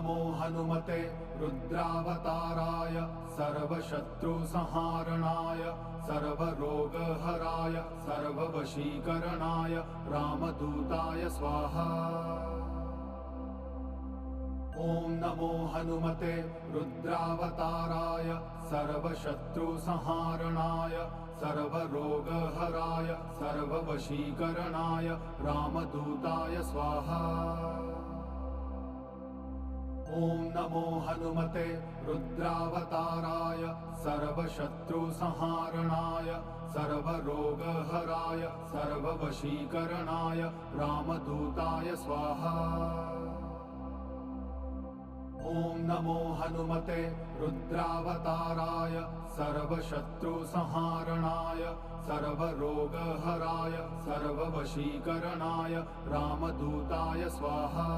नमो हनुमते रुद्रावताराय सर्वशत्रुसंहारणाय सर्वरोगहराय सर्ववशीकरणाय रामदूताय स्वाहा। ॐ नमो हनुमते रुद्रावताराय सर्वशत्रुसंहारणाय सर्वरोगहराय सर्ववशीकरणाय रामदूताय स्वाहा। ॐ नमो हनुमते रुद्रावताराय सर्वशत्रुसंहारणाय सर्वरोगहराय सर्ववशीकरणाय रामदूताय स्वाहा। ॐ नमो हनुमते रुद्रावताराय सर्वशत्रुसंहारणाय सर्वरोगहराय सर्ववशीकरणाय रामदूताय स्वाहा।